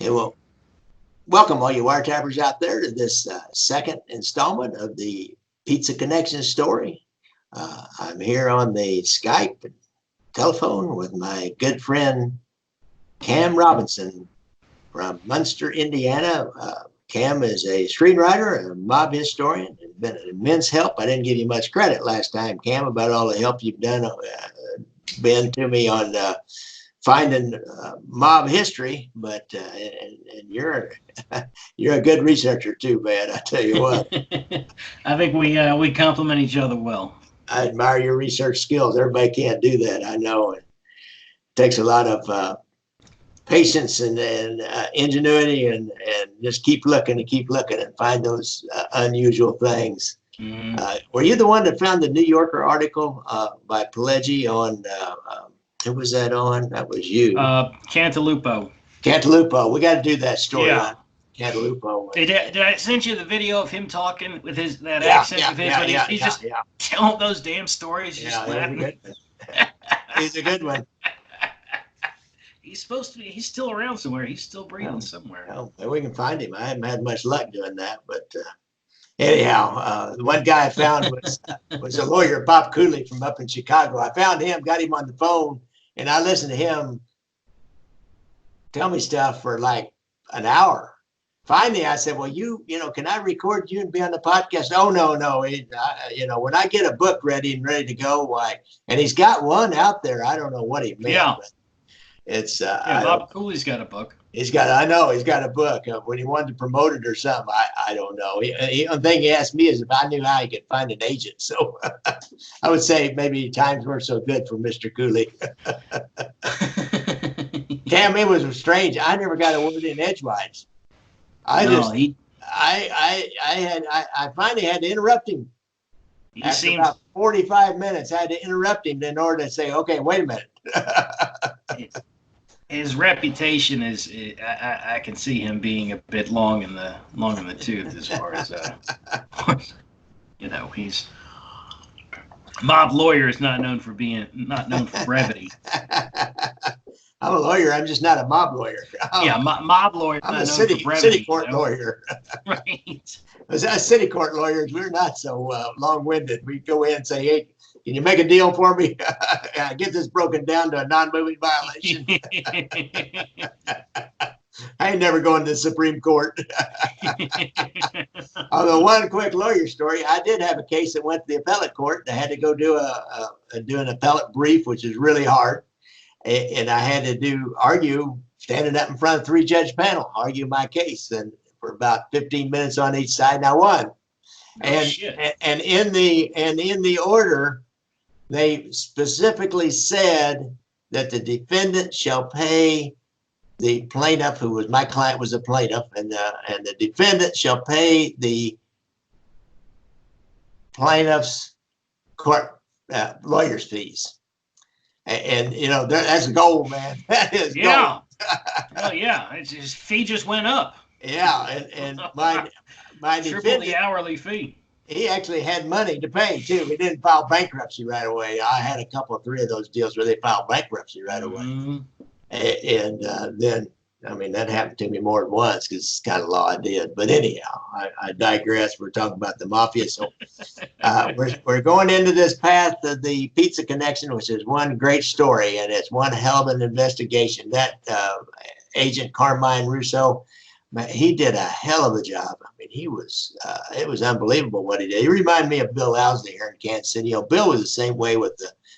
Okay, well, welcome all you wiretappers out there to this second installment of the Pizza Connection story. I'm here on the Skype and telephone with my good friend Cam Robinson from Munster, Indiana. Cam is a screenwriter, a mob historian, and been an immense help. I didn't give you much credit last time, Cam, about all the help you've done, been to me on finding mob history, but and you're you're a good researcher too, man. I tell you what, I think we complement each other well. I admire your research skills. Everybody can't do that, I know. It takes a lot of patience and ingenuity, and just keep looking and find those unusual things. Mm-hmm. Were you the one that found the New Yorker article by Pileggi on? Who was that on? That was you. Cantalupo. Cantalupo. We got to do that story Yeah. on Cantalupo. Did I send you the video of him talking with that Yeah, accent of his? yeah, But yeah, he's yeah, just yeah. telling those damn stories. Yeah, Just that was a laughing. good one. He's a good one. He's supposed to be. He's still around somewhere. He's still breathing Well, somewhere. well, we can find him. I haven't had much luck doing that, but anyhow, the one guy I found was a lawyer, Bob Cooley from up in Chicago. I found him, got him on the phone, and I listened to him tell me stuff for like an hour. Finally, I said, "Well, can I record you and be on the podcast?" Oh, no. When I get a book ready to go, why? And he's got one out there. I don't know what he meant. Yeah. But it's Bob Cooley's got a book. I know he's got a book. When he wanted to promote it or something, I don't know. The thing he asked me is if I knew how he could find an agent. So I would say maybe times weren't so good for Mr. Cooley. Cam, it was strange. I never got a word in edgewise. I finally had to interrupt him. After about 45 minutes, I had to interrupt him in order to say, "Okay, wait a minute." His reputation is, I can see him being a bit long in the tooth as far as he's mob lawyer is not known for brevity. I'm a lawyer. I'm just not a mob lawyer. Mob lawyer. I'm a city court lawyer. Right. As city court lawyers, we're not so long-winded. We go in and say, "Hey, can you make a deal for me? Get this broken down to a non-moving violation." I ain't never going to the Supreme Court. Although one quick lawyer story, I did have a case that went to the appellate court. I had to go do an appellate brief, which is really hard. And I had to argue, standing up in front of a 3-judge panel, argue my case, and for about 15 minutes on each side, and I won. And in the order, they specifically said that the defendant shall pay the plaintiff, who was my client, was a plaintiff, and the defendant shall pay the plaintiff's court lawyer's fees. And that's gold, man. That is gold. Well, yeah, his fee just went up. Yeah, and my triple the hourly fee. He actually had money to pay too. He didn't file bankruptcy right away. I had a couple of 3 of those deals where they filed bankruptcy right away. Mm-hmm. And then, that happened to me more than once because it's kind of law I did. But anyhow, I digress. We're talking about the mafia. So we're going into this path of the Pizza Connection, which is one great story, and it's one hell of an investigation. That Agent Carmine Russo, he did a hell of a job. It was unbelievable what he did. He reminded me of Bill Owsley here in Kansas City. Bill was the same way with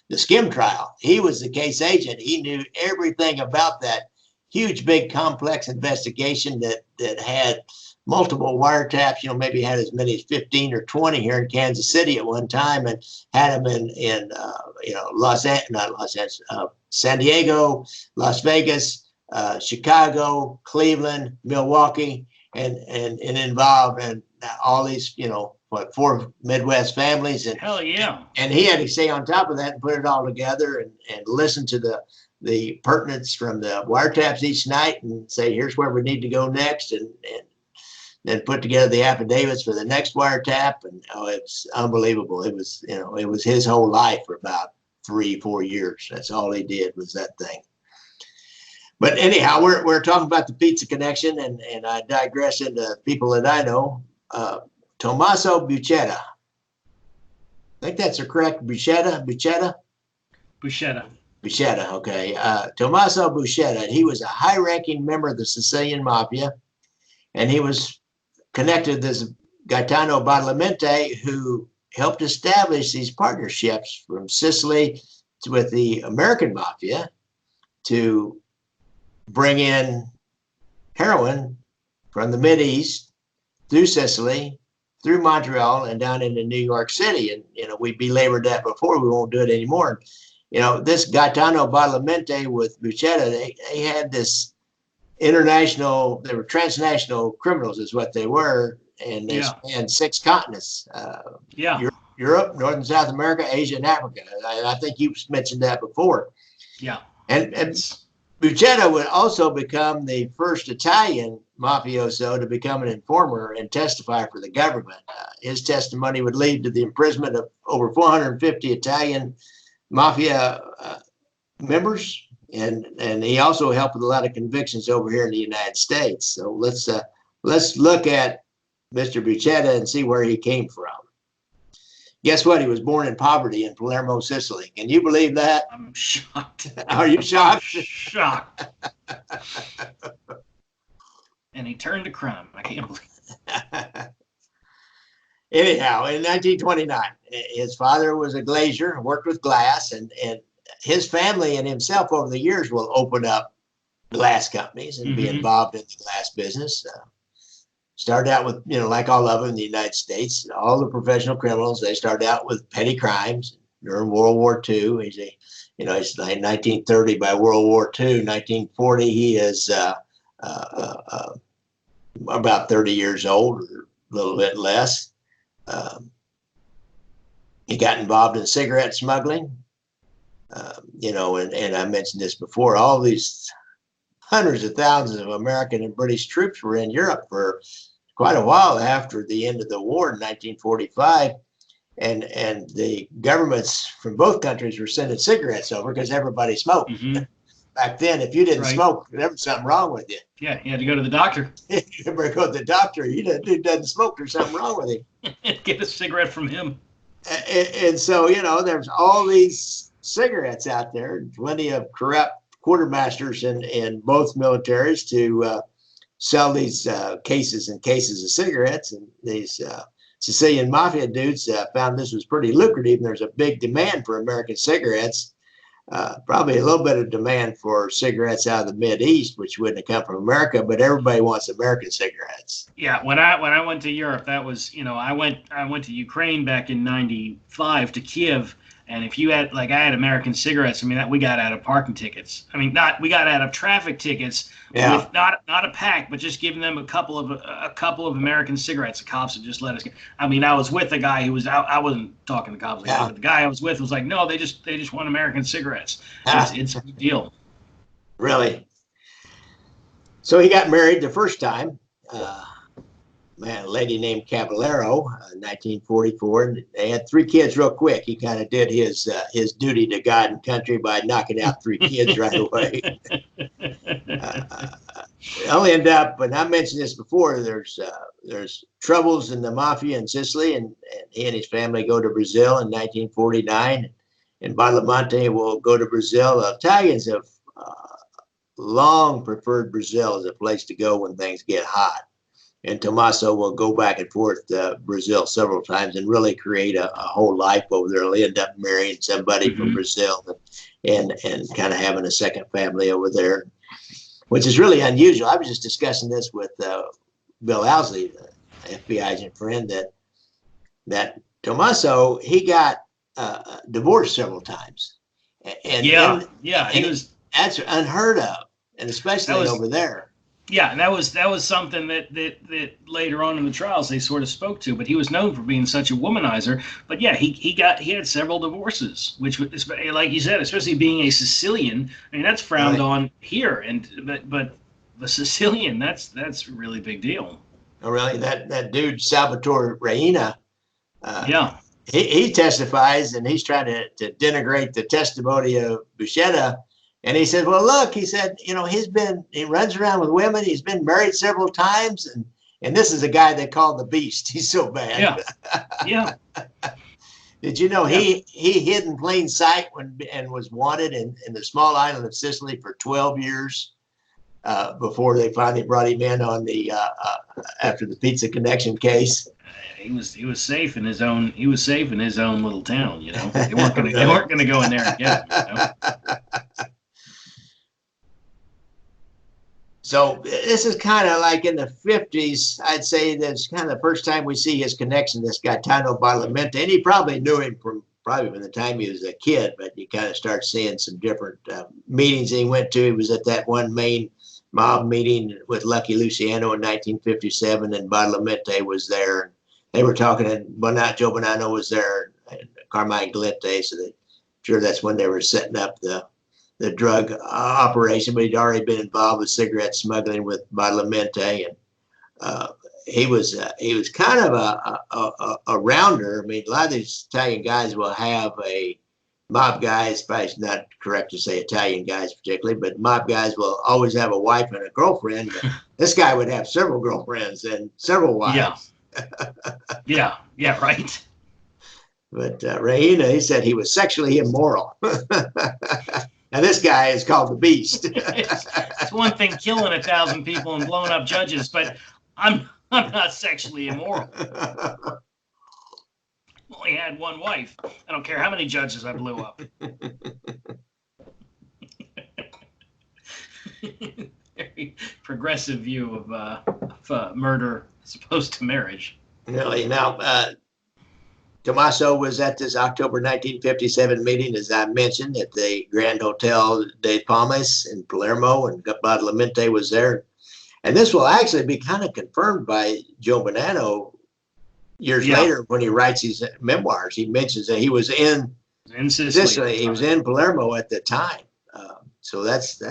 the Skim trial. He was the case agent. He knew everything about that huge, big, complex investigation that had multiple wiretaps, maybe had as many as 15 or 20 here in Kansas City at one time, and had them in San Diego, Las Vegas, Chicago, Cleveland, Milwaukee, and involved in all these, 4 Midwest families. And hell yeah. And he had to stay on top of that and put it all together and listen to the pertinence from the wiretaps each night and say, here's where we need to go next, and then put together the affidavits for the next wiretap. And it's unbelievable. It was his whole life for about 3-4 years. That's all he did was that thing. But anyhow, we're talking about the pizza connection, and I digress into people that I know. Tommaso Buscetta. I think that's correct. Buscetta. Buscetta. Okay. Tommaso Buscetta. He was a high-ranking member of the Sicilian mafia, and he was connected to this Gaetano Badalamenti, who helped establish these partnerships from Sicily with the American mafia to bring in heroin from the Mideast through Sicily, through Montreal, and down into New York City. And, we belabored that before. We won't do it anymore. This Gaetano Badalamenti with Buscetta, they had this international, they were transnational criminals is what they were. And they spanned 6 continents. Europe, North and South America, Asia, and Africa. I think you mentioned that before. Yeah. And Buscetta would also become the first Italian mafioso to become an informer and testify for the government. His testimony would lead to the imprisonment of over 450 Italian mafia members, and he also helped with a lot of convictions over here in the United States. So let's look at Mr. Buscetta and see where he came from. Guess what? He was born in poverty in Palermo, Sicily. Can you believe that? I'm shocked. Are you shocked? Shocked. And he turned to crime. I can't believe it. Anyhow, in 1929, his father was a glazier, worked with glass, and his family and himself over the years will open up glass companies and be involved in the glass business. Started out with, like all of them in the United States, all the professional criminals, they started out with petty crimes during World War II. He's 1930 by World War II. 1940, he is about 30 years old, or a little bit less. He got involved in cigarette smuggling, and I mentioned this before, all these hundreds of thousands of American and British troops were in Europe for quite a while after the end of the war in 1945. And the governments from both countries were sending cigarettes over because everybody smoked. Back then, if you didn't smoke, there was something wrong with you. Yeah, you had to go to the doctor. You better go to the doctor. Dude doesn't smoke, there's something wrong with him. Get a cigarette from him. And so, there's all these cigarettes out there, plenty of corrupt quartermasters in both militaries to sell these cases and cases of cigarettes. And these Sicilian mafia dudes found this was pretty lucrative, and there's a big demand for American cigarettes. Probably a little bit of demand for cigarettes out of the Mideast, which wouldn't have come from America, but everybody wants American cigarettes. Yeah, when I went to Europe, that was, I went to Ukraine back in '95 to Kiev, and if you had, I had American cigarettes, we got out of parking tickets. We got out of traffic tickets with not a pack, but just giving them a couple of American cigarettes. The cops would just let us. I was with a guy who was out. I wasn't talking to the cops, but the guy I was with was like, no, they just want American cigarettes. It's a big deal. Really? So he got married the first time. A lady named Caballero, 1944. And they had 3 kids real quick. He kind of did his duty to God and country by knocking out 3 kids right away. I'll end up, and I mentioned this before, there's troubles in the mafia in Sicily, and he and his family go to Brazil in 1949. And Badalamenti will go to Brazil. Italians have long preferred Brazil as a place to go when things get hot. And Tommaso will go back and forth to Brazil several times and really create a whole life over there. He'll end up marrying somebody from Brazil and kind of having a second family over there, which is really unusual. I was just discussing this with Bill Owsley, the FBI agent friend, that Tommaso, he got divorced several times. That's unheard of, and especially over there. Yeah, and that was something that later on in the trials they sort of spoke to. But he was known for being such a womanizer. But yeah, he had several divorces, which, like you said, especially being a Sicilian, that's frowned on here. But the Sicilian, that's a really big deal. Oh, really? That dude Salvatore Reina. He testifies, and he's trying to denigrate the testimony of Buscetta. And he said, well, look, he said, he runs around with women. He's been married several times. And this is a guy they call the Beast. He's so bad. Yeah. Yeah. Did you know Yeah. he hid in plain sight and was wanted in the small island of Sicily for 12 years before they finally brought him in on the after the Pizza Connection case? He was safe in his own little town. They weren't gonna go in there and get him. So this is kind of like in the 50s, I'd say that's kind of the first time we see his connection, this guy Tano Badalamenti. And he probably knew him from the time he was a kid, but you kind of start seeing some different meetings he went to. He was at that one main mob meeting with Lucky Luciano in 1957, and Badalamenti was there. They were talking, and Joe Bonanno was there, and Carmine Galante, so sure that's when they were setting up the drug operation, but he'd already been involved with cigarette smuggling with Badalamenti, and he was kind of a rounder. I mean, a lot of these Italian guys will have a mob guys. Probably it's not correct to say Italian guys particularly, but mob guys will always have a wife and a girlfriend. This guy would have several girlfriends and several wives. Yeah, right. But Reina, he said he was sexually immoral. Now this guy is called the Beast. It's one thing killing 1,000 people and blowing up judges, but I'm not sexually immoral. I only had one wife. I don't care how many judges I blew up. Very progressive view of murder as opposed to marriage. Really? Now, Tommaso was at this October 1957 meeting, as I mentioned, at the Grand Hotel de Palmas in Palermo, and Badalamenti was there. And this will actually be kind of confirmed by Joe Bonanno years later when he writes his memoirs. He mentions that he was in Sicily. He was in Palermo at the time. So that's.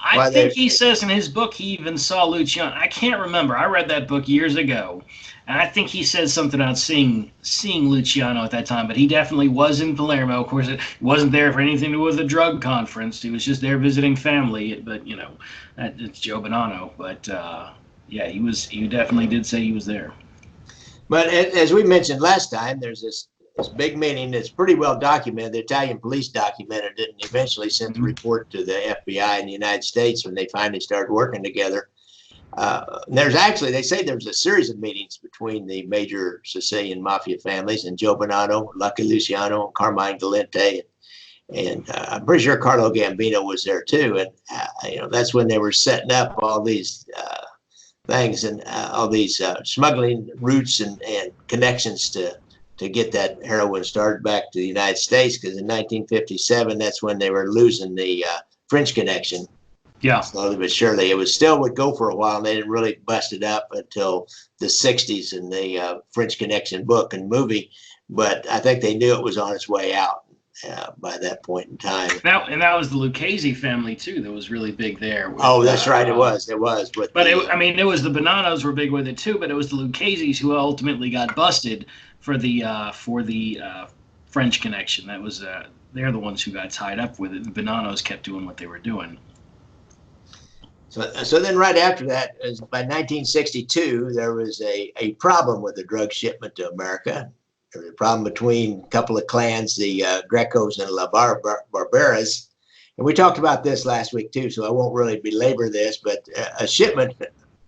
I think he says in his book he even saw Luciano. I can't remember. I read that book years ago, and I think he said something about seeing Luciano at that time. But he definitely was in Palermo. Of course, it wasn't there for anything to do with a drug conference. He was just there visiting family. But it's Joe Bonanno. But he definitely did say he was there. But as we mentioned last time, there's this big meeting that's pretty well documented. The Italian police documented it and eventually sent the report to the FBI in the United States when they finally started working together. They say there's a series of meetings between the major Sicilian mafia families and Joe Bonanno, Lucky Luciano, and Carmine Galante. And I'm pretty sure Carlo Gambino was there too. And, that's when they were setting up all these things and all these smuggling routes and connections to get that heroin started back to the United States, because in 1957, that's when they were losing the French connection. Yeah. Slowly but surely. It would go for a while, and they didn't really bust it up until the 60s in the French Connection book and movie. But I think they knew it was on its way out by that point in time. And that was the Lucchese family, too, that was really big there. That's right. It was. It was. It was the Bonannos were big with it, too, but it was the Luccheses who ultimately got busted for the French Connection. That was they're the ones who got tied up with it. The Bonannos kept doing what they were doing. So then right after that, by 1962, there was a problem with the drug shipment to America. There was a problem between a couple of clans, the Grecos and La Barberas. And we talked about this last week too, so I won't really belabor this, but a shipment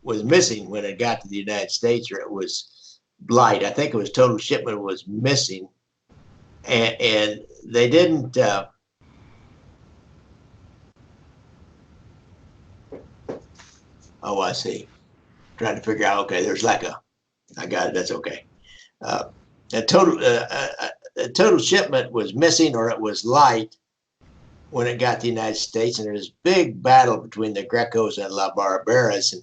was missing when it got to the United States, or it was light. I think it was total shipment was missing. And they didn't... Oh, I see. Trying to figure out. Okay, there's I got it. That's okay. A total shipment was missing, or it was light when it got to the United States, and there was a big battle between the Grecos and La Barberas,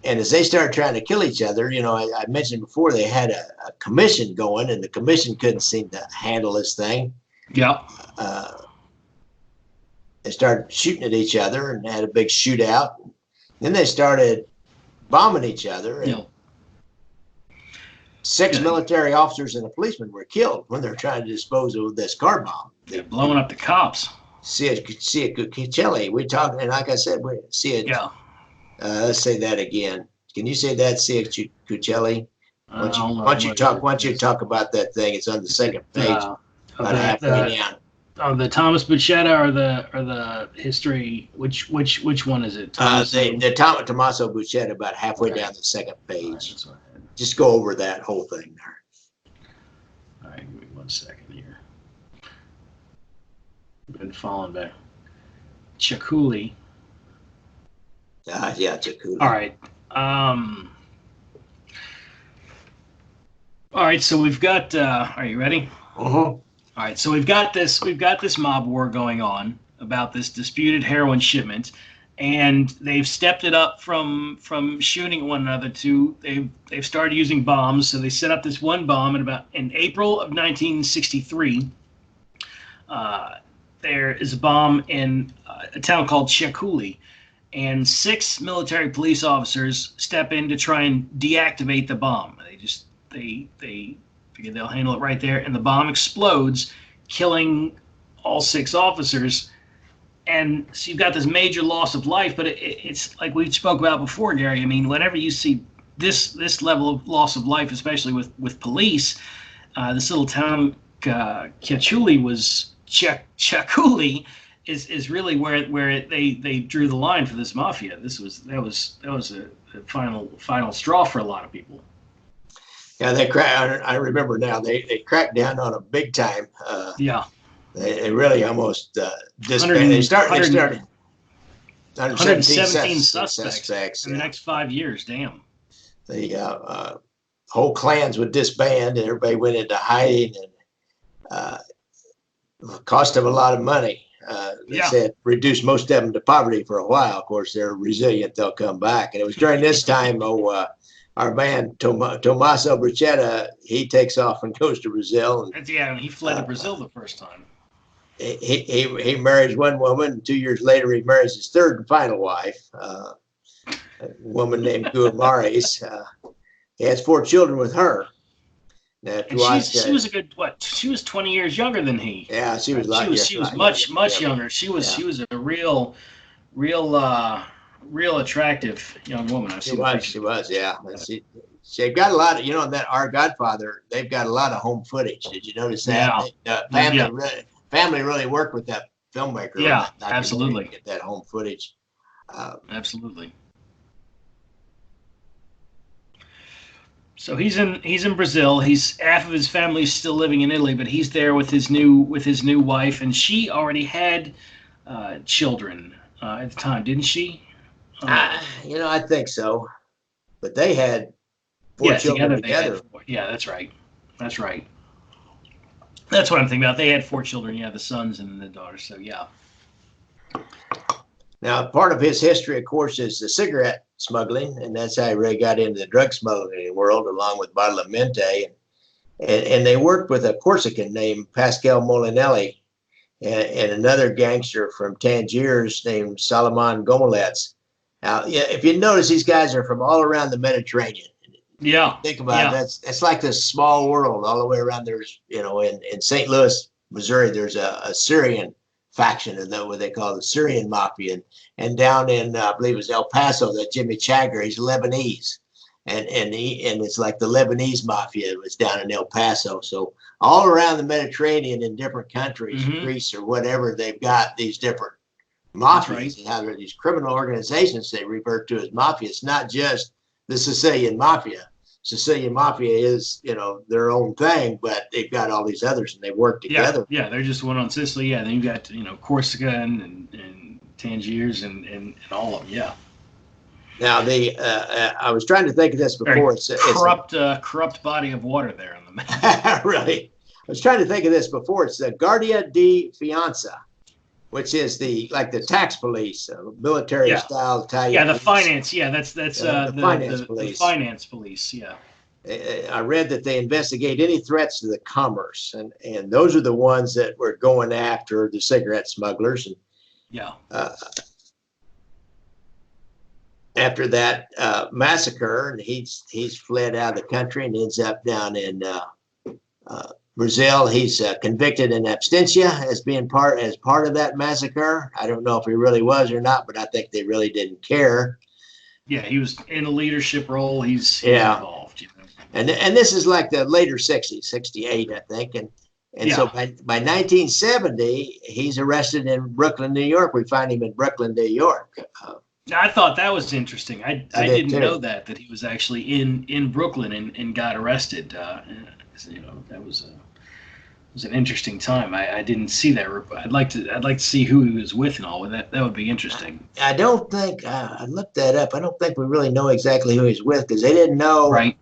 and as they started trying to kill each other, I mentioned before they had a commission going, and the commission couldn't seem to handle this thing. Yeah. They started shooting at each other and had a big shootout. Then they started bombing each other, and 6 military officers and a policeman were killed when they were trying to dispose of this car bomb. They're blowing up the cops. Sia Cuccelli. We talking, and like I said, we Sia. Yeah. Let's say that again. Can you say that, Sia Cuccelli? Once you talk about that thing, it's on the second page, about halfway down. The Thomas Buscetta or the history? Which one is it? Tommaso Buscetta, about halfway down the second page. Right, just go over that whole thing there. All right, give me 1 second here. I've been falling back. Ciaculli. Yeah, Ciaculli. All right. All right, so we've got. Are you ready? Uh-huh. All right, so we've got this mob war going on about this disputed heroin shipment, and they've stepped it up from shooting one another to they've started using bombs. So they set up this one bomb in April of 1963. There is a bomb in a town called Ciaculli, and 6 military police officers step in to try and deactivate the bomb. They figure they'll handle it right there, and the bomb explodes, killing all 6 officers. And so you've got this major loss of life, but it's like we spoke about before, Gary. I mean, whenever you see this level of loss of life, especially with police, this little town Ciaculli is really where they drew the line for this mafia. That was a final straw for a lot of people. Yeah, I remember now. They cracked down on them big time. Yeah. They really almost disbanded. They started 117 suspects in the next 5 years. Damn. The whole clans would disband, and everybody went into hiding, and cost them a lot of money. They said reduced most of them to poverty for a while. Of course, they're resilient; they'll come back. And it was during this time, our man Tommaso Buscetta, he takes off and goes to Brazil. And, he fled to Brazil the first time. He marries one woman. 2 years later, he marries his third and final wife, a woman named Guimarães. He has 4 children with her. Now, she was a good She was 20 years younger than he. Yeah, she was. She was much younger. She was a real attractive young woman. She was. Yeah. She got a lot of, that Our Godfather, they've got a lot of home footage. Did you notice that? Yeah. Family really worked with that filmmaker. Yeah, absolutely. Get that home footage. Absolutely. So he's in Brazil. Half of his family's still living in Italy, but he's there with his new wife, and she already had children at the time, didn't she? I think so. But they had 4 children together. Yeah, that's right. That's what I'm thinking about. They had 4 children. Yeah, the sons and the daughters. So yeah. Now, part of his history, of course, is the cigarette smuggling, and that's how he really got into the drug smuggling world, along with Badalamenti. And they worked with a Corsican named Pascal Molinelli and another gangster from Tangiers named Salomon Gomelets. Now, if you notice, these guys are from all around the Mediterranean. Yeah. Think about it. That's like this small world all the way around. There's, in St. Louis, Missouri, there's a Syrian faction of what they call the Syrian Mafia. And down in, I believe it was El Paso, that Jimmy Chagger, he's Lebanese. And it's like the Lebanese Mafia was down in El Paso. So all around the Mediterranean in different countries, Greece or whatever, they've got these different mafias. Right. How they're these criminal organizations they refer to as mafia. It's not just the Sicilian Mafia. Sicilian Mafia is, their own thing, but they've got all these others and they work together. Yeah, they're just one on Sicily. Yeah, then you've got, Corsica and Tangiers and all of them. Yeah. Now I was trying to think of this before. It's corrupt body of water there on the map. Really, I was trying to think of this before. It's the Guardia di Finanza, which is the tax police, military style Italian. Yeah, the finance. Yeah, that's the finance police. The finance police. Yeah. I read that they investigate any threats to the commerce, and those are the ones that were going after the cigarette smugglers. And after that massacre, and he's fled out of the country and ends up down in Brazil. He's convicted in absentia as being part of that massacre. I don't know if he really was or not, but I think they really didn't care. Yeah, he was in a leadership role. He's involved. You know? And this is like the later 60s, 68, I think. And so by 1970, he's arrested in Brooklyn, New York. We find him in Brooklyn, New York. I thought that was interesting. I didn't too. know that he was actually in Brooklyn and got arrested. You know, that was an interesting time. I didn't see that. I'd like to see who he was with and all. That would be interesting. I don't think I looked that up. I don't think we really know exactly who he's with because they didn't know. Right.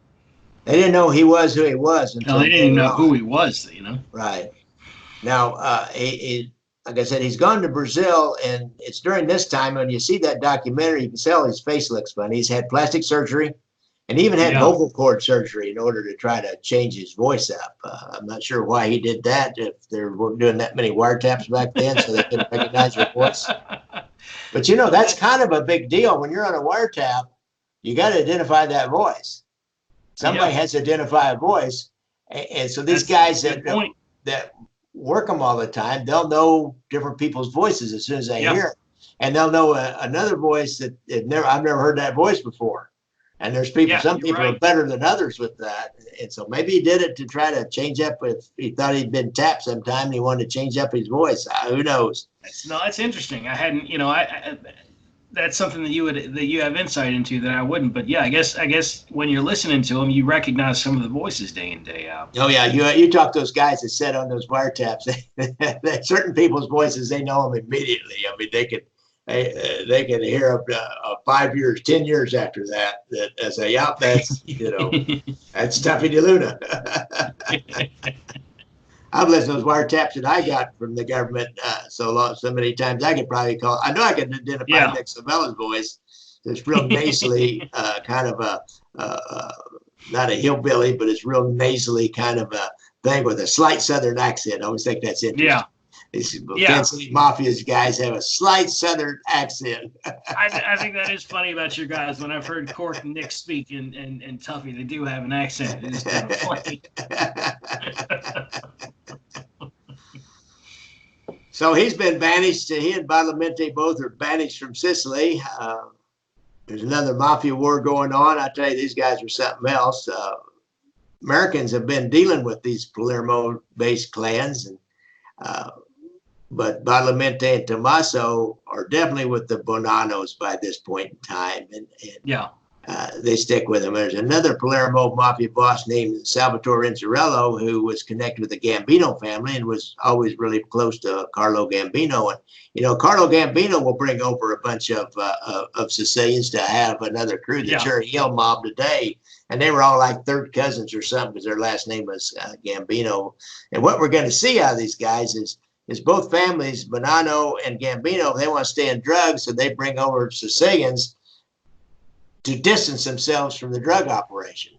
They didn't know he was who he was until they didn't know who he was. You know. Right. Now, he, like I said, he's gone to Brazil, and it's during this time when you see that documentary, you can tell his face looks funny. He's had plastic surgery, and even had vocal cord surgery in order to try to change his voice up. I'm not sure why he did that. If they weren't doing that many wiretaps back then, so they couldn't recognize your voice. But you know, that's kind of a big deal when you're on a wiretap. You got to identify that voice. Somebody has to identify a voice, and so these guys that work them all the time, they'll know different people's voices as soon as they hear it, and they'll know another voice that I've never heard that voice before. And there's people, some people are better than others with that, and so maybe he did it to try to change up. If he thought he'd been tapped sometime, and he wanted to change up his voice. Who knows? That's interesting. I hadn't, you know, I that's something that you have insight into that I wouldn't. But yeah, I guess when you're listening to them, you recognize some of the voices day in, day out. Oh yeah, you talk to those guys that sit on those wiretaps. Certain people's voices, they know them immediately. I mean, they can hear up to 5 years, 10 years after that say, "Yep, that's that's Tuffy DeLuna." I've listened to those wiretaps that I got from the government so many times. I could probably call. I know I can identify Nick Savella's voice. It's real nasally, kind of not a hillbilly, but it's real nasally kind of a thing with a slight Southern accent. I always think that's interesting. Yeah. These Kansas City Mafia's guys have a slight Southern accent. I think that is funny about your guys. When I've heard Cork and Nick speak and Tuffy, they do have an accent. It is kind of funny. So he's been banished. He and Badalamenti both are banished from Sicily. There's another mafia war going on. I tell you, these guys are something else. Americans have been dealing with these Palermo-based clans, and but Badalamenti and Tommaso are definitely with the Bonanos by this point in time, and they stick with them. There's another Palermo mafia boss named Salvatore Inzarello who was connected with the Gambino family and was always really close to Carlo Gambino. And Carlo Gambino will bring over a bunch of Sicilians to have another crew, the Cherry Hill mob today. And they were all like third cousins or something because their last name was Gambino. And what we're going to see out of these guys is both families, Bonanno and Gambino, they want to stay in drugs, so they bring over Sicilians to distance themselves from the drug operation.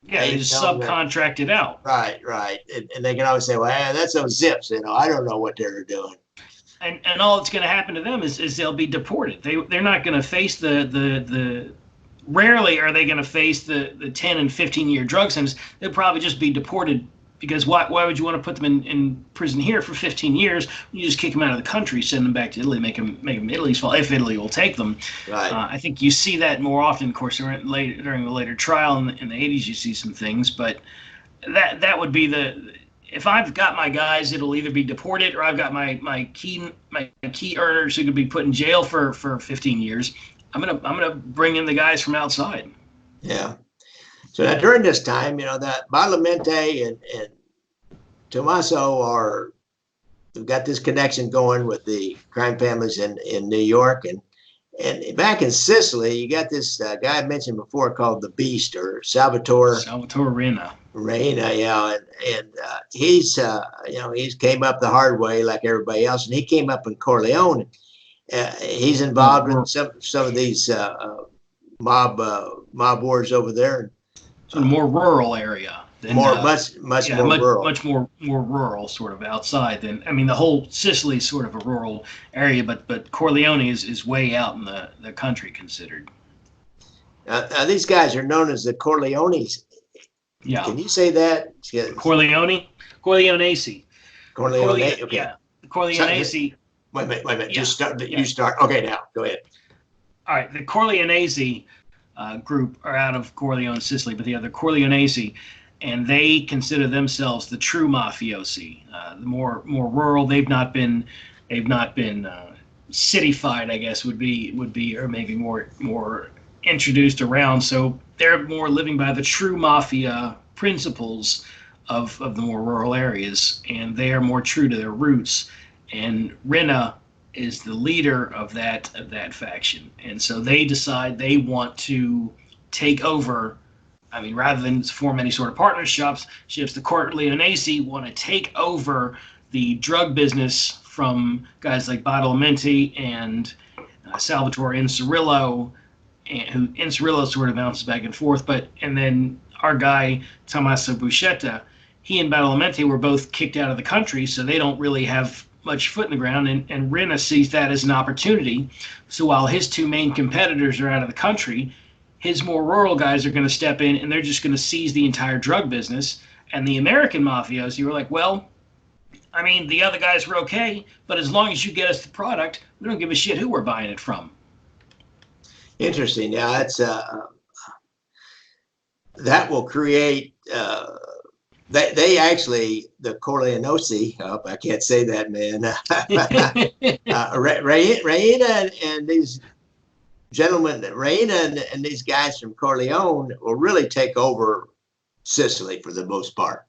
Yeah, they just subcontract it out. Right. And they can always say, well, that's those zips, I don't know what they're doing. And all that's going to happen to them is they'll be deported. They're not going to face the rarely are they going to face the 10 and 15-year drug sentence. They'll probably just be deported. Because why would you want to put them in prison here for 15 years? You just kick them out of the country, send them back to Italy, make them Italy's fault, if Italy will take them. Right. I think you see that more often, of course, during the later trial in the 80s. You see some things, but that would be if I've got my guys, it'll either be deported or I've got my key earners who could be put in jail for 15 years. I'm gonna bring in the guys from outside. Yeah. So now during this time, that Badalamenti and Tommaso have got this connection going with the crime families in New York. And back in Sicily, you got this guy I mentioned before called the Beast, or Salvatore Reina. And he's came up the hard way like everybody else, and he came up in Corleone. He's involved in some of these mob wars over there. Sort of more rural area. Much more rural. Much more rural, sort of outside than. I mean, the whole Sicily is sort of a rural area, but Corleone is way out in the country considered. These guys are known as the Corleones. Yeah. Can you say that? Corleone? Corleonesi. Corleone. Okay. Yeah. The Corleonesi. Wait a minute. Yeah. Just start. Yeah. You start. Okay, now go ahead. All right. The Corleonesi group are out of Corleone, Sicily, but the other Corleonesi, and they consider themselves the true mafiosi. The more rural. They've not been cityfied, I guess would be, or maybe more introduced around. So they're more living by the true mafia principles of the more rural areas, and they are more true to their roots. And Rinna is the leader of that faction, and so they decide they want to take over. I mean, rather than form any sort of partnerships, the Corleonesi want to take over the drug business from guys like Badalamenti and Salvatore Incerillo, who Incerillo sort of bounces back and forth, and then our guy Tommaso Buscetta, he and Badalamenti were both kicked out of the country, so they don't really have much foot in the ground, and Rinna sees that as an opportunity. So while his two main competitors are out of the country, his more rural guys are going to step in, and they're just going to seize the entire drug business. And the American mafiosi were like, well, I mean, the other guys were okay, but as long as you get us the product, we don't give a shit who we're buying it from. Interesting. Yeah, it's that will create. They actually, the Corleonesi, I can't say that, man. Raina and these gentlemen, Raina and these guys from Corleone will really take over Sicily for the most part.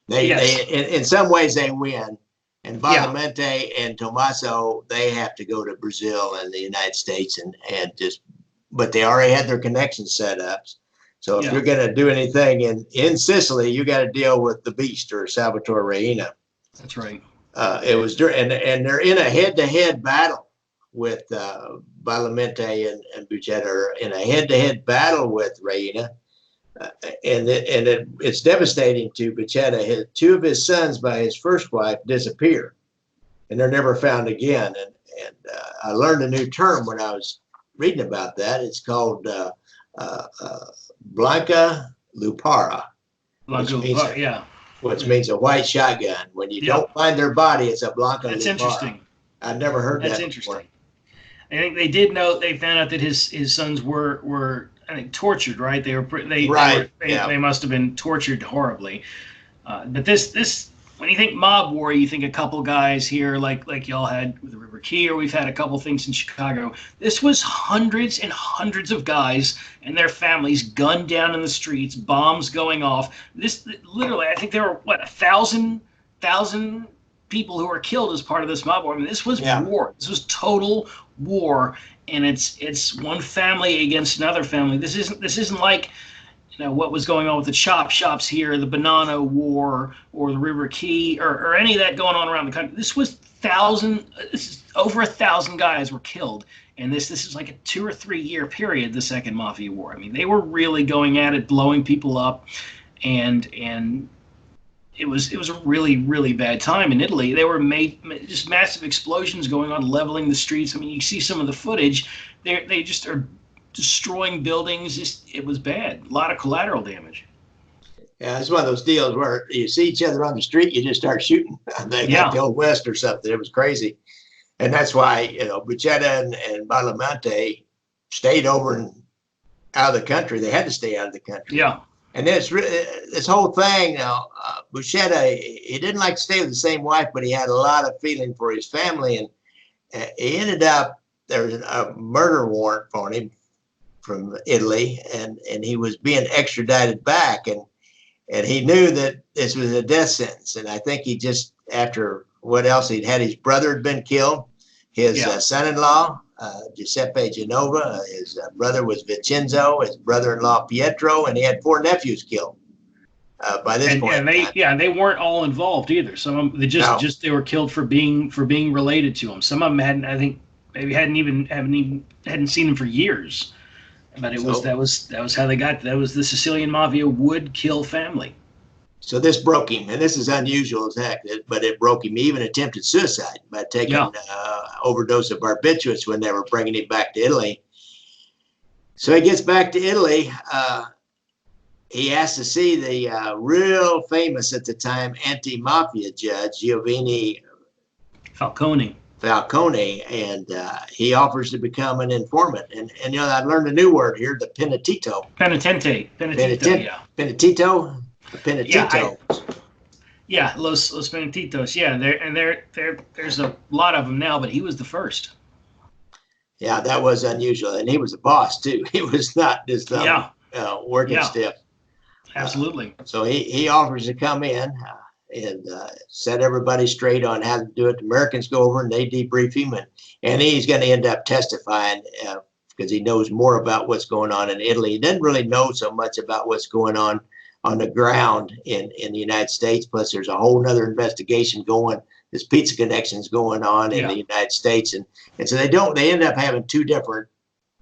They in some ways they win. And Badalamenti and Tommaso, they have to go to Brazil and the United States and just, but they already had their connections set up. So if you're going to do anything in Sicily, you got to deal with the beast or Salvatore Reina. That's right. It was and they're in a head-to-head battle with Badalamenti and Buscetta, in a head-to-head battle with Reina, it's devastating to Buscetta. Two of his sons by his first wife disappear, and they're never found again. And I learned a new term when I was reading about that. It's called Blanca Lupara, which means a white shotgun. When you don't find their body, it's a Blanca Lupara. That's interesting. I've never heard that. That's interesting. I think they found out that his sons were I think tortured, right? They must have been tortured horribly. But this when you think mob war, you think a couple guys here like y'all had with the River Key, or we've had a couple things in Chicago. This was hundreds and hundreds of guys and their families gunned down in the streets, bombs going off. This literally, I think there were 1,000 people who were killed as part of this mob war. I mean, this was war. This was total war, and it's one family against another family. This isn't like, what was going on with the chop shops here, the Banana War, or the River Key, or any of that going on around the country. This was over 1,000 guys were killed, and this is like a 2 or 3 year period. The Second Mafia War. I mean, they were really going at it, blowing people up, and it was a really, really bad time in Italy. They were just massive explosions going on, leveling the streets. I mean, you see some of the footage. They just are destroying buildings. It was bad. A lot of collateral damage. Yeah, it's one of those deals where you see each other on the street, you just start shooting. They got the Old West or something. It was crazy. And that's why, Buscetta and Badalamenti stayed over and out of the country. They had to stay out of the country. Yeah. And this whole thing, Buscetta, he didn't like to stay with the same wife, but he had a lot of feeling for his family. And he ended up, there was a murder warrant for him from Italy, and he was being extradited back. And he knew that this was a death sentence. And I think he just, after what else, he'd had his brother had been killed, his son-in-law, Giuseppe Genova, his brother was Vincenzo, his brother-in-law Pietro, and he had 4 nephews killed by this point. And they weren't all involved either. Some of them they were killed for being related to them. Some of them hadn't, I think, maybe hadn't seen him for years. But that was how they got. That was the Sicilian mafia would kill family. So this broke him, and this is unusual as heck, but it broke him. He even attempted suicide by taking overdose of barbiturates when they were bringing him back to Italy. So he gets back to Italy. he asked to see the real famous at the time anti-mafia judge Giovanni Falcone. And he offers to become an informant. And I learned a new word here, the penitito. Penitente, yeah. Penitito, penitito. Yeah, Los Penititos. Yeah, there's a lot of them now, but he was the first. Yeah, that was unusual, and he was a boss too. He was not just working stiff. Absolutely. So he offers to come in and set everybody straight on how to do it. The Americans go over and they debrief him, and he's going to end up testifying because he knows more about what's going on in Italy. He doesn't really know so much about what's going on the ground in the United States. Plus, there's a whole nother investigation going. There's pizza connections going on in the United States, and so they end up having two different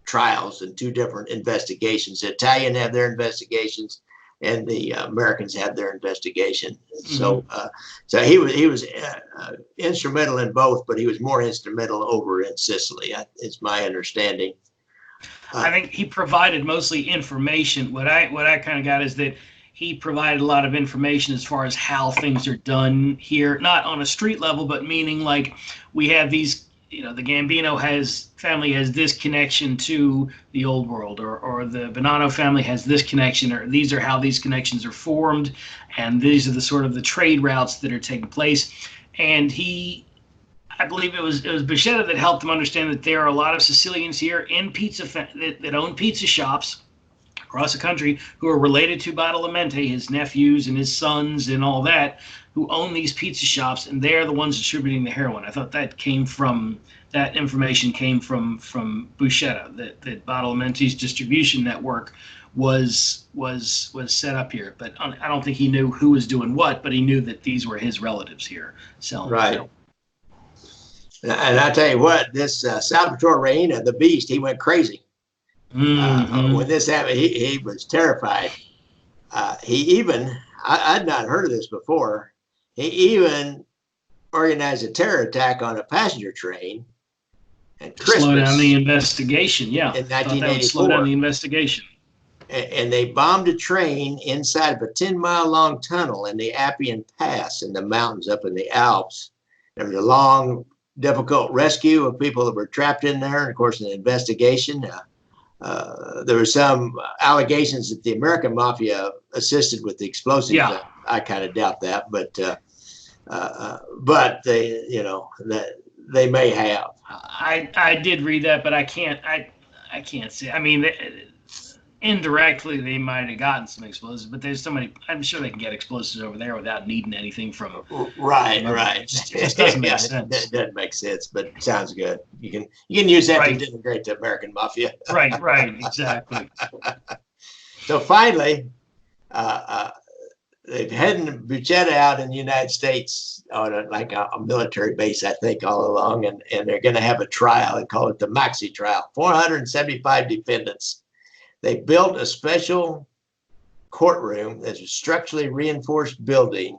trials and two different investigations. The Italian have their investigations, and the Americans had their investigation. So he was instrumental in both, but he was more instrumental over in Sicily. It's my understanding. I think he provided mostly information. What I kind of got is that he provided a lot of information as far as how things are done here, not on a street level, but meaning like we have these, the Gambino family has this connection to the old world, or the Bonanno family has this connection, or these are how these connections are formed, and these are the sort of the trade routes that are taking place. And I believe it was Buscetta that helped him understand that there are a lot of Sicilians here in that own pizza shops across the country who are related to Badalamenti, his nephews and his sons and all that, who own these pizza shops, and they're the ones distributing the heroin. I thought that information came from Buscetta, that Badalamenti's distribution network was set up here. But I don't think he knew who was doing what, but he knew that these were his relatives here selling. Right. And I tell you what, this Salvatore Reina, the Beast, he went crazy. When this happened, he was terrified. He even, I'd not heard of this before, he even organized a terror attack on a passenger train at Christmas. Slow down the investigation, yeah. In 1984. Slow down the investigation. And they bombed a train inside of a 10-mile-long tunnel in the Appian Pass in the mountains up in the Alps. There was a long, difficult rescue of people that were trapped in there. And of course, an investigation. There were some allegations that the American mafia assisted with the explosives. Yeah. I kind of doubt that, but they, they may have. I did read that, but I can't say. I mean, indirectly they might have gotten some explosives, but there's so many. I'm sure they can get explosives over there without needing anything from. Right. It just doesn't make sense. It doesn't make sense, but it sounds good. You can use that to denigrate the American mafia. Right, exactly. So finally, they've heading Buscetta out in the United States on a military base, I think, all along, and they're going to have a trial. They call it the Maxi trial. 475 defendants. They built a special courtroom that's a structurally reinforced building,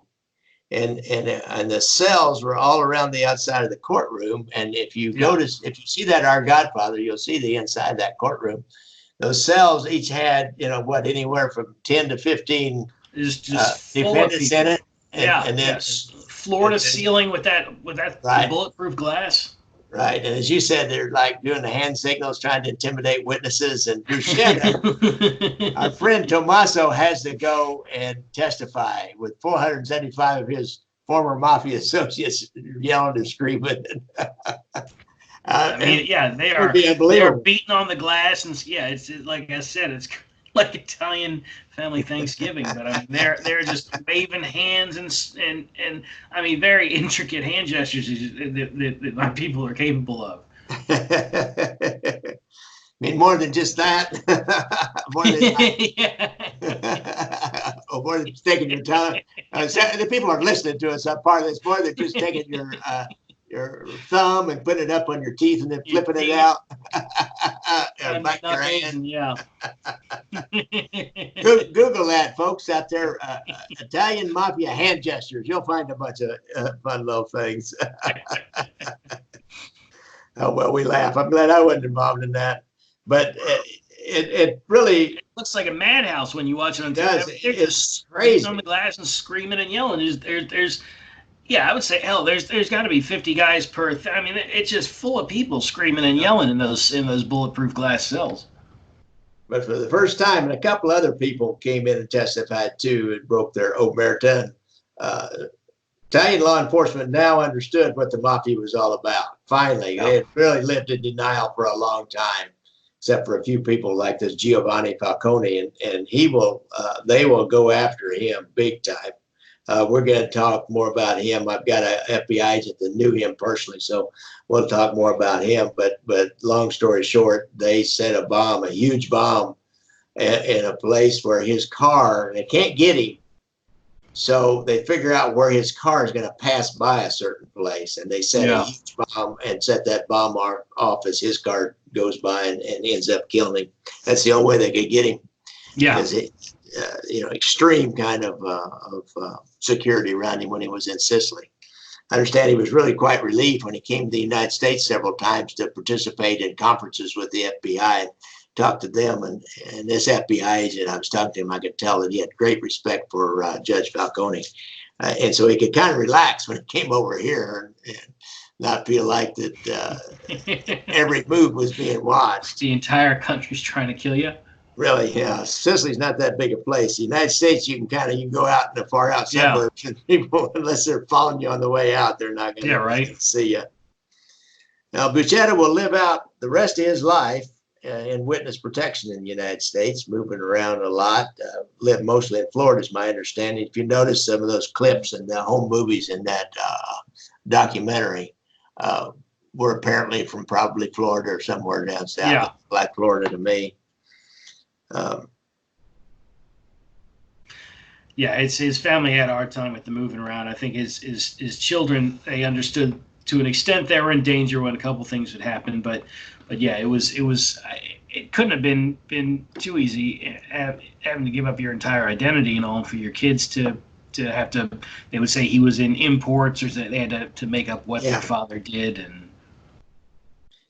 and the cells were all around the outside of the courtroom. And if you notice, if you see that Our Godfather, you'll see the inside of that courtroom. Those cells each had, anywhere from 10 to 15 defendants in it. And then floor to ceiling with that bulletproof glass. Right. And as you said, they're like doing the hand signals, trying to intimidate witnesses. And Buscetta, our friend Tommaso, has to go and testify with 475 of his former mafia associates yelling and screaming. They are beating on the glass. And it's like I said, it's like Italian family Thanksgiving, but I mean they're just waving hands and I mean very intricate hand gestures that my people are capable of. I mean more than just that. More than taking your time. The people are listening to us. Part of this more than just taking your thumb and putting it up on your teeth and then flipping it out. Back your hand. Yeah. Google that, folks out there. Italian mafia hand gestures. You'll find a bunch of fun little things. Oh, well, we laugh. I'm glad I wasn't involved in that. But it really looks like a madhouse when you watch it on does. TV. They're It's just crazy. on the glass and screaming and yelling. There's yeah, I would say hell. There's got to be 50 guys per. I mean, it's just full of people screaming and yelling in those bulletproof glass cells. But for the first time, and a couple other people came in and testified too, and broke their omerta. Italian law enforcement now understood what the mafia was all about. Finally, they had really lived in denial for a long time, except for a few people like this Giovanni Falcone, and they will go after him big time. We're going to talk more about him. I've got an FBI agent that knew him personally, so we'll talk more about him. But long story short, they set a huge bomb, in a place where his car, they can't get him. So they figure out where his car is going to pass by a certain place, and they set a huge bomb and set that bomb off as his car goes by and ends up killing him. That's the only way they could get him. Yeah. Because extreme kind of security around him when he was in Sicily. I understand he was really quite relieved when he came to the United States several times to participate in conferences with the FBI and talk to them. And this FBI agent, I was talking to him, I could tell that he had great respect for Judge Falcone. And so he could kind of relax when he came over here and not feel like that every move was being watched. The entire country's trying to kill you. Really, yeah. Sicily's not that big a place. The United States, you can go out in the far out suburbs, and people, unless they're following you on the way out, they're not going to see you. Now, Buscetta will live out the rest of his life in witness protection in the United States, moving around a lot. Lived mostly in Florida, is my understanding. If you notice some of those clips and the home movies in that documentary, were apparently from probably Florida or somewhere down south. Yeah. Like Florida to me. It's his family had a hard time with the moving around. I think his children, they understood to an extent they were in danger when a couple things would happen, but yeah, it couldn't have been too easy having to give up your entire identity and all for your kids to have to. They would say he was in imports, or they had to make up what their father did. And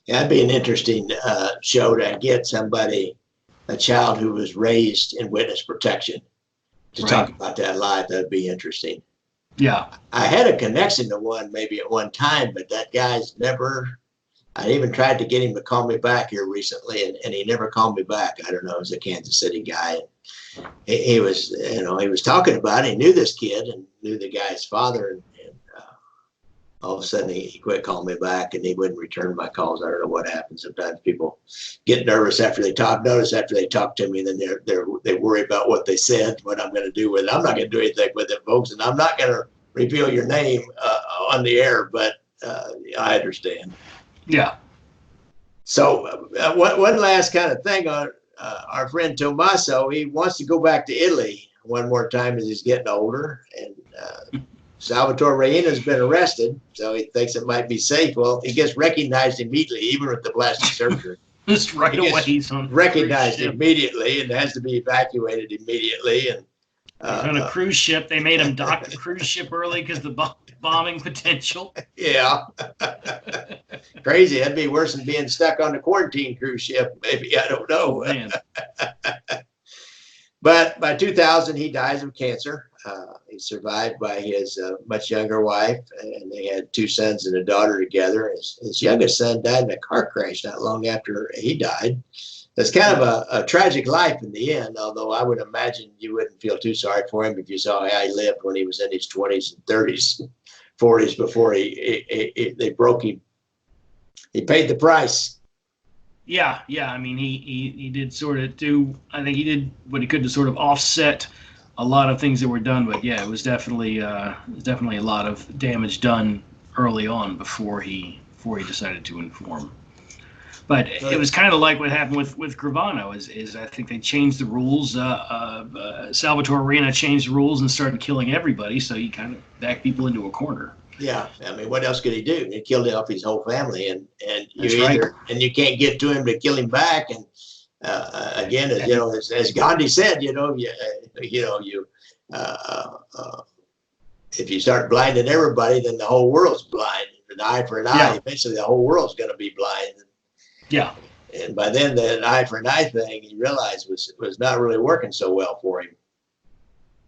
that'd be an interesting show to get a child who was raised in witness protection to talk about that life. That'd be interesting. Yeah. I had a connection to one maybe at one time, but that guy's I even tried to get him to call me back here recently, and he never called me back. I don't know. He was a Kansas City guy. He was talking about it. He knew this kid and knew the guy's father, and all of a sudden he quit calling me back, and he wouldn't return my calls. I don't know what happened. Sometimes people get nervous after they talk. Notice after they talk to me, then they worry about what they said, what I'm going to do with it. I'm not going to do anything with it, folks, and I'm not going to reveal your name on the air. But I understand. Yeah. So one last kind of thing on our friend Tommaso. He wants to go back to Italy one more time as he's getting older, and Salvatore Reina's been arrested, so he thinks it might be safe. Well, he gets recognized immediately, even with the plastic surgery. Just right away. He's on recognized immediately and has to be evacuated immediately. And on a cruise ship, they made him dock the cruise ship early because the bombing potential. Yeah. Crazy. That'd be worse than being stuck on the quarantine cruise ship. Maybe, I don't know. Oh, man. But by 2000, he dies of cancer. He's survived by his much younger wife, and they had 2 sons and a daughter together. His youngest son died in a car crash not long after he died. It's kind of a tragic life in the end, although I would imagine you wouldn't feel too sorry for him if you saw how he lived when he was in his 20s and 30s, 40s before they broke him. He paid the price. Yeah. I mean, he did sort of I think he did what he could to sort of offset a lot of things that were done, but yeah, it was definitely a lot of damage done early on before he decided to inform. But it was kind of like what happened with Gravano. Is I think they changed the rules. Salvatore Reina changed the rules and started killing everybody, so he kind of backed people into a corner. Yeah, I mean, what else could he do? He killed off his whole family, and you can't get to him to kill him back. And again, as Gandhi said, if you start blinding everybody, then the whole world's blind. An eye for an eye. Eventually, the whole world's going to be blind. Yeah. And by then, the eye for an eye thing, he realized was not really working so well for him.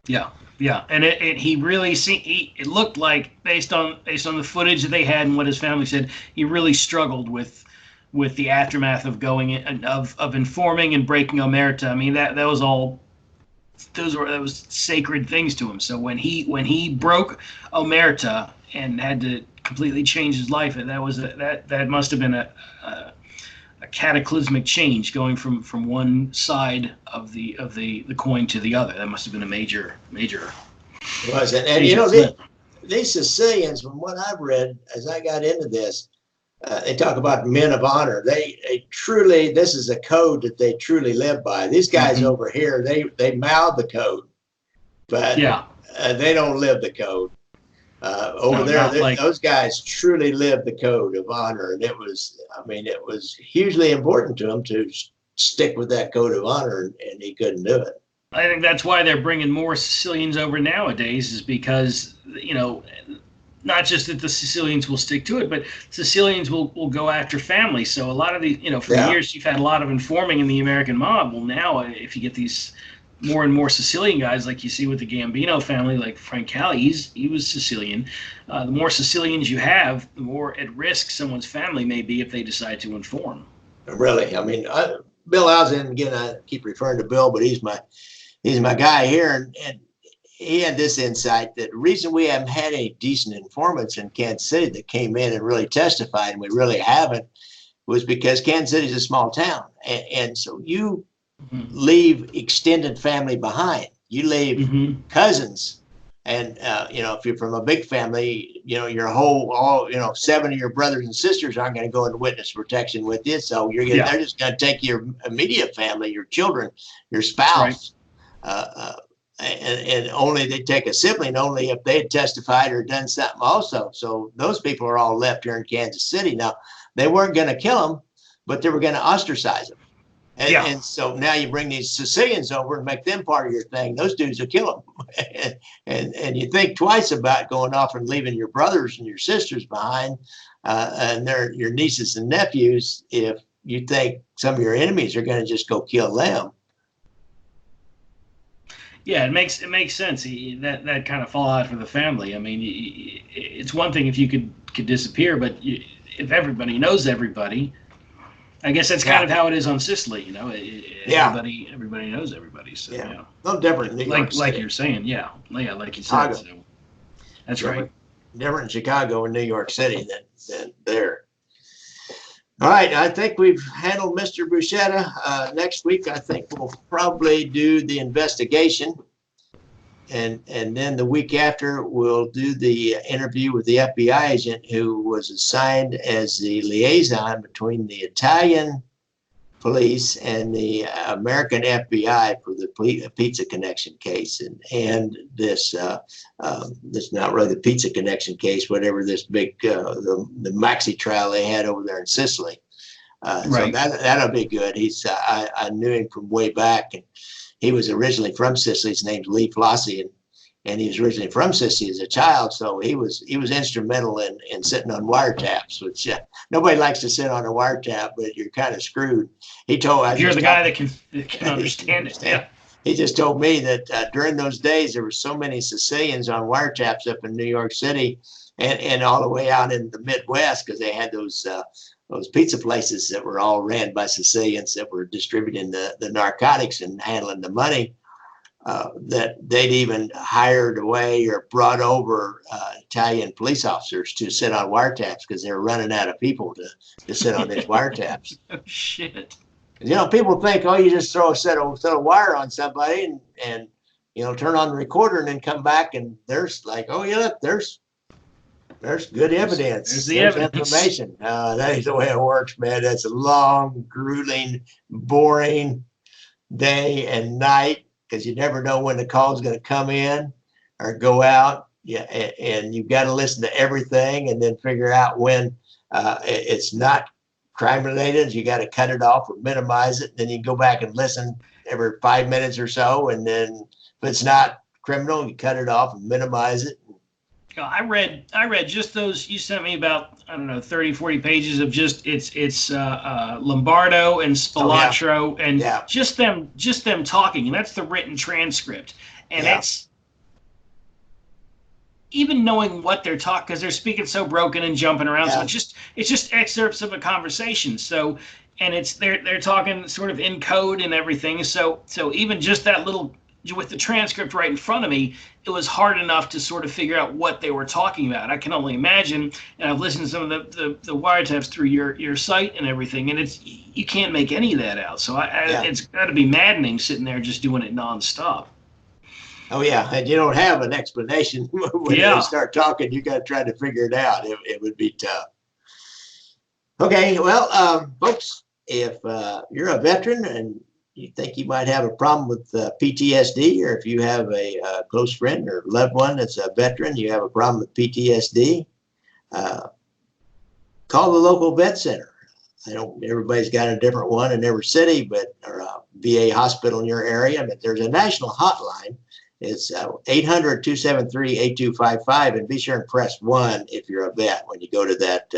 Yeah, yeah, and he really it looked like based on the footage that they had and what his family said, he really struggled with the aftermath of going in, of informing and breaking omerta. I mean that was all that was sacred things to him. So when he broke omerta and had to completely change his life, that must have been a cataclysmic change going from one side of the coin to the other. That must have been a major It was, and you know, these Sicilians, from what I've read as I got into this, they talk about men of honor. They truly, this is a code that they truly live by. These guys over here, they mouth the code, but they don't live the code. Over there, those guys truly lived the code of honor, and it was hugely important to them to stick with that code of honor, and he couldn't do it. I think that's why they're bringing more Sicilians over nowadays, is because, you know, not just that the Sicilians will stick to it, but Sicilians will go after family. So a lot of the, you know, for years you've had a lot of informing in the American mob. Well, now if you get these more and more Sicilian guys, like you see with the Gambino family, like Frank Cali, he was Sicilian. The more Sicilians you have, the more at risk someone's family may be if they decide to inform. Really, I mean, Bill Alzin, again, I keep referring to Bill, but he's my guy here, and he had this insight that the reason we haven't had any decent informants in Kansas City that came in and really testified, and we really haven't, was because Kansas City is a small town, and so you leave extended family behind. You leave cousins, and you know, if you're from a big family, you know, all 7 of your brothers and sisters aren't going to go into witness protection with you, so they're just going to take your immediate family, your children, your spouse. Right. And only they take a sibling only if they had testified or done something also. So those people are all left here in Kansas City. Now, they weren't going to kill them, but they were going to ostracize them. And so now you bring these Sicilians over and make them part of your thing. Those dudes will kill them. and you think twice about going off and leaving your brothers and your sisters behind, and your nieces and nephews, if you think some of your enemies are going to just go kill them. Yeah, it makes sense. That kind of fallout for the family. I mean, it's one thing if you could disappear, but if everybody knows everybody, I guess that's kind of how it is on Sicily. You know, everybody knows everybody. So no different. In New York like you're saying, like you said. So, that's right. Different in Chicago and New York City than there. All right, I think we've handled Mr. Buscetta. Next week, I think we'll probably do the investigation. And then the week after, we'll do the interview with the FBI agent who was assigned as the liaison between the Italian police and the American FBI for the Pizza Connection case. And this not really the Pizza Connection case, whatever this big, the maxi trial they had over there in Sicily. Right. So that'll be good. I knew him from way back, and he was originally from Sicily. His name's Lee Flossie, and he was originally from Sicily as a child. So he was instrumental in sitting on wiretaps, which nobody likes to sit on a wiretap, but you're kind of screwed. He told you're the guy that can understand it. Yeah. He just told me that during those days there were so many Sicilians on wiretaps up in New York City and all the way out in the Midwest, because they had those pizza places that were all ran by Sicilians that were distributing the narcotics and handling the money, that they'd even hired away or brought over Italian police officers to sit on wiretaps because they were running out of people to sit on these wiretaps. Oh, shit. You know, people think, oh, you just throw a wire on somebody and you know, turn on the recorder and then come back and there's like, oh yeah, look, there's good evidence. There's information. That ain't the way it works, man. That's a long, grueling, boring day and night because you never know when the call is going to come in or go out. Yeah, and you've got to listen to everything and then figure out when it's not crime related. You got to cut it off or minimize it. Then you go back and listen every 5 minutes or so. And then if it's not criminal, you cut it off and minimize it. I read just those. You sent me about, I don't know, 30, 40 pages of just it's Lombardo and Oh yeah, Spilatro and yeah, just them talking, and that's the written transcript, and yeah, it's even knowing what they're talking, because they're speaking so broken and jumping around. So yeah, it's just excerpts of a conversation. So, and it's they're talking sort of in code and everything. So even just that little, with the transcript right in front of me, it was hard enough to sort of figure out what they were talking about. I can only imagine, and I've listened to some of the wiretaps through your site and everything, and it's, you can't make any of that out. So yeah. it's got to be maddening sitting there just doing it nonstop. Oh yeah, and you don't have an explanation when they Yeah. start talking. You got to try to figure it out. It would be tough. Okay, well, folks, if you're a veteran and you think you might have a problem with PTSD, or if you have a close friend or loved one that's a veteran, you have a problem with PTSD, uh, call the local vet center. I know everybody's got a different one in every city, but or a VA hospital in your area. But there's a national hotline. It's 800-273-8255, and be sure and press 1 if you're a vet when you go to that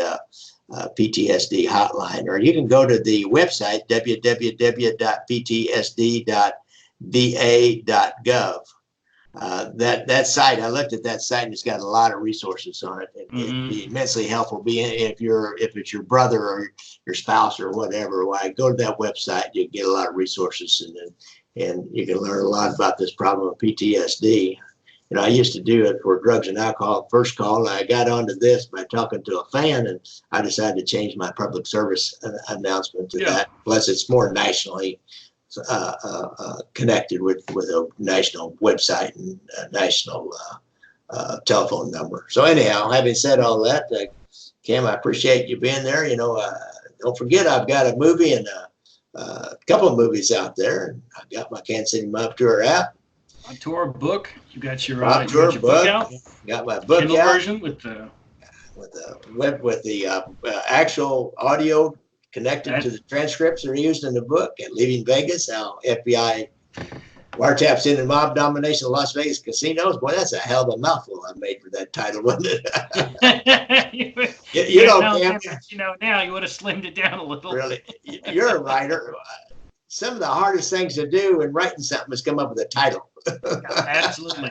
PTSD hotline. Or you can go to the website, www.ptsd.va.gov. That site, I looked at that site, and it's got a lot of resources on it. It'd be immensely helpful. If it's your brother or your spouse or whatever, why go to that website. You can get a lot of resources, and you can learn a lot about this problem of PTSD. You know, I used to do it for drugs and alcohol. First call, I got onto this by talking to a fan, and I decided to change my public service announcement to that. Plus, it's more nationally connected with a national website and a national telephone number. So anyhow, having said all that, Cam, I appreciate you being there. You know, don't forget, I've got a movie and a couple of movies out there. And I've got my Kansas City Mob Tour app. Mob Tour book. You got your Mob Tour book out. Got my book Kindle out version with the actual audio connected to the transcripts that are used in the book. And Leaving Vegas, how FBI wiretaps in and mob domination of Las Vegas casinos. Boy, that's a hell of a mouthful I made for that title, wasn't it? Cam, now you would have slimmed it down a little. Really, you're a writer. Some of the hardest things to do in writing something is come up with a title. Absolutely.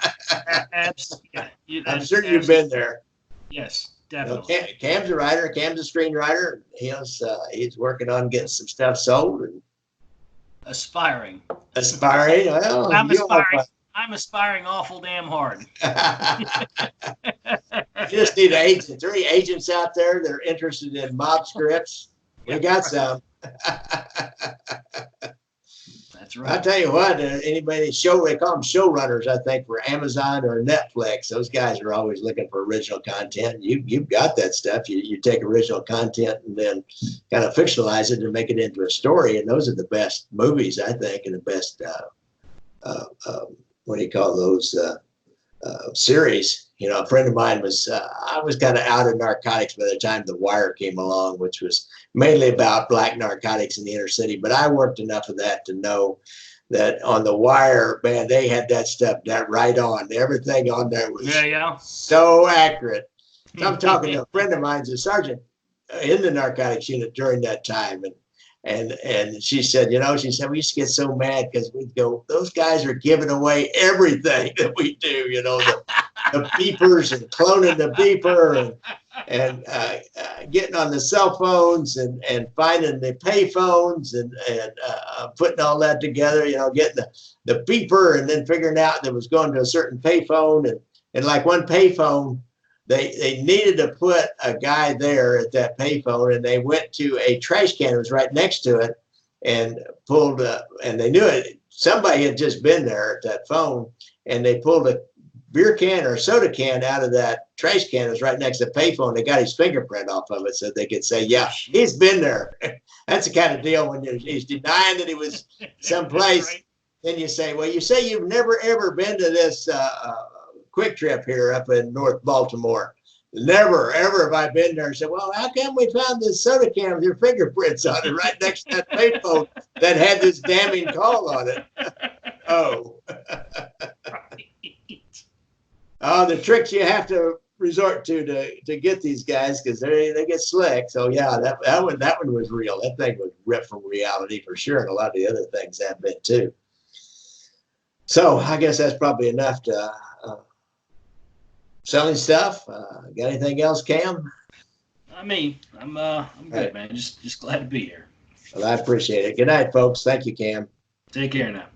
Absolutely. I'm sure you've been there. Yes, definitely. Cam's a writer. Cam's a screenwriter. He's working on getting some stuff sold. And aspiring. Well, I'm aspiring awful damn hard. You just need agents. 3 agents out there that are interested in mob scripts. We got some. That's right. I'll tell you what, anybody they call them showrunners, I think, for Amazon or Netflix. Those guys are always looking for original content. You've got that stuff. You take original content and then kind of fictionalize it and make it into a story. And those are the best movies, I think, and the best, what do you call those, series. You know, a friend of mine I was kind of out of narcotics by the time The Wire came along, which was mainly about black narcotics in the inner city. But I worked enough of that to know that on The Wire, man, they had that stuff that right on. Everything on there was so accurate. So I'm talking to a friend of mine's a sergeant in the narcotics unit during that time. And she said, we used to get so mad because we'd go, those guys are giving away everything that we do, the beepers and cloning the beeper and getting on the cell phones and finding the pay phones and putting all that together, getting the beeper and then figuring out that it was going to a certain pay phone and like one pay phone, they needed to put a guy there at that payphone, and they went to a trash can that was right next to it and pulled and they knew it. Somebody had just been there at that phone, and they pulled a beer can or a soda can out of that trash can that was right next to the payphone. They got his fingerprint off of it so they could say, yeah, he's been there. That's the kind of deal when he's denying that he was someplace. Right. Then you say, well, you say you've never, ever been to this Quick Trip here up in North Baltimore. Never, ever have I been there. And said, well, how come we found this soda can with your fingerprints on it right next to that payphone that had this damning call on it? Oh. Oh, the tricks you have to resort to get these guys because they get slick. So yeah, that one was real. That thing was ripped from reality for sure, and a lot of the other things have been too. So I guess that's probably enough to selling stuff. Got anything else, Cam? I mean, I'm good, Right. man. Just glad to be here. Well, I appreciate it. Good night, folks. Thank you, Cam. Take care now.